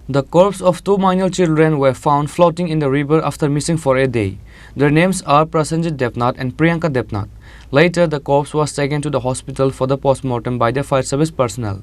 The corpses of two minor children were found floating in the river after missing for a day. Their names are Prasenjit Debnath and Priyanka Debnath. Later, the corpse was taken to the hospital for the post-mortem by the fire service personnel.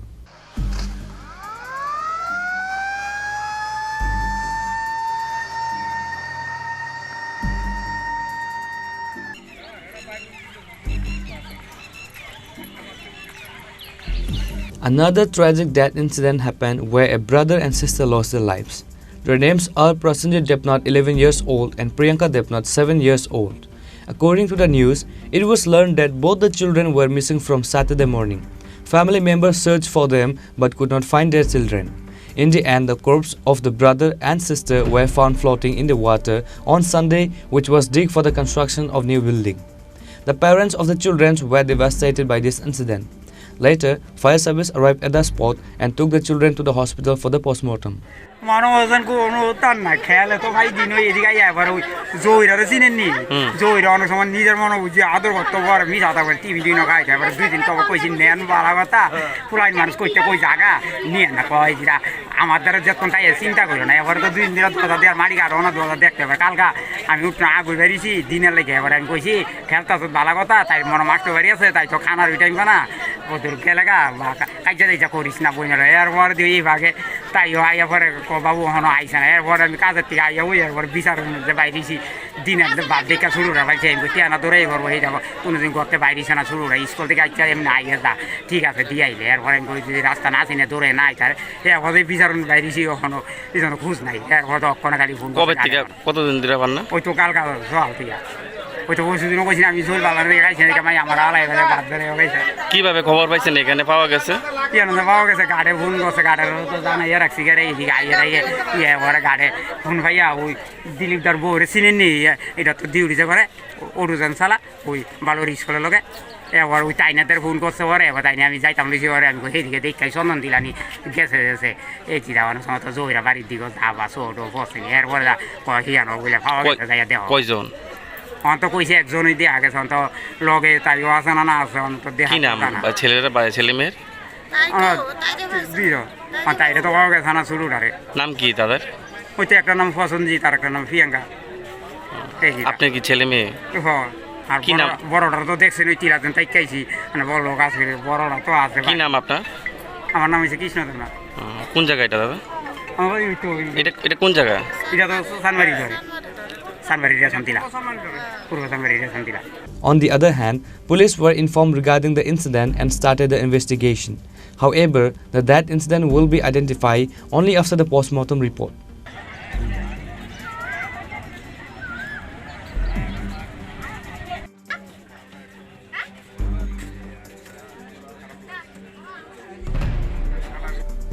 Another tragic death incident happened where a brother and sister lost their lives. Their names are Prasenjit Debnath, 11 years old, and Priyanka Debnath, 7 years old. According to the news, it was learned that both the children were missing from Saturday morning. Family members searched for them but could not find their children. In the end, the corpses of the brother and sister were found floating in the water on Sunday, which was dug for the construction of new building. The parents of the children were devastated by this incident. Later, fire service arrived at the spot and took the children to the hospital for the post-mortem. মানবজনকে অনুতান না খেয়ালে তো ভাই দিন ওই এদিকে আইবার ওই জয়রা চিনেন নি জয়রা অনেক সময় নিজের মনে বুঝি আদর করতে পারে মিস আদা করে টিভি দিন খাই খাবার 2 দিন তো কইছি নেন বালা কথা পুরাই মানুষ কইতে কই জায়গা নিয়ে না কই জিরা আমাদের যতন তাই চিন্তা করো না এবারে তো 2 দিন কথা দেয়ার মারি কাটো না দোলা দেখতে হবে কালকা আমি উঠনা আগুই বেরিয়েছি দিনের লাগে এবারে আমি কইছি খেলতা তো বালা কথা তাই মনে মাস্ট বাড়ি আছে তাই তো খানার ওই টাইম না ওদের গেলেগা কাজে যাইতা করিস না বইনারা এরপর দিয়ে এই ভাগে তাইও আইয়া পরে বাবু হনো আইসে না এরপর আমি কাজের থেকে আইয়া ওই এরপর বিচারের মধ্যে বাইরেছি দিনের বাদ দেখা শুরু রাখছি আমি টিয়ানা দৌড়াই করবো এই যাবো কোনোদিন করতে বাইরেছে না শুরু স্কুল থেকে আইসা এমনি আইয়া যা ঠিক আছে দিয়ে আইলে এরপর আমি কই যদি রাস্তা না চিনে দৌড়ে না আইতার এরপর বিচারের বাইরেছি ওখানো পিছনে খুঁজ নাই এরপর তো অক্ষণে খালি ফোন কতদিন ধরে পান না ওই তো কালকা সকাল থেকে ওই তো ওষুধ কইছি আমি জোর বাবার খাইছি ভাই আমার আলাই ভাই বাদ ধরে গেছে কিভাবে খবর পাইছেন এখানে পাওয়া গেছে ইয়ানো পাওয়া গেছে গাড়ে ফোন করছে গাড়ের তো জানা ইয়ে রাখছি গাড়ি এদিকে আইয়ে ইয়ে ওরা গাড়ে ফোন ভাইয়া ওই দিলীপদার বউরে চিনেন নি এটা তো ডিউটিতে করে অরুজন সালা ওই বালুর স্কুলের লগে এবার ওই তাইনাদের ফোন করছে ওরে এবার তাইনে আমি যাইতাম লিখি ওরে আমি সেদিকে দেখাই চন্দন দিলানি গেছে গেছে এই চিরাবানোর সময় তো জয়রা বাড়ির দিকে যাবা ছোট বসেনি এরপরে হিয়ানো বলে পাওয়া গেছে যাইয়া দেওয়া কয়জন অন্ত কইছে একজনই দিয়ে গেছে অন্ত লগে তাইও আছে না আছে অন্ত দেখা কি নাম ছেলেরা ছেলে মেয়ের তাইরে তো পাওয়া গেছে না শুরু নাম কি তাদের ওই তো একটা নাম ফসনজিৎ আর একটা নাম প্রিয়াঙ্কা আপনি কি ছেলে মেয়ে আর বড়টা তো দেখছেন ওই তিরাজন তাই খাইছি মানে বড় লোক আছে বড়রা তো আছে কি নাম আপনার আমার নাম হচ্ছে কৃষ্ণচন্দ্র কোন জায়গা এটা দাদা এটা কোন জায়গা এটা তো সানবাড়ি ধরে On the other hand, police were informed regarding the incident and started the investigation. However, that incident will be identified only after the post-mortem report.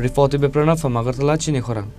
Reported by Pranav from Agartala, Chinikhorang.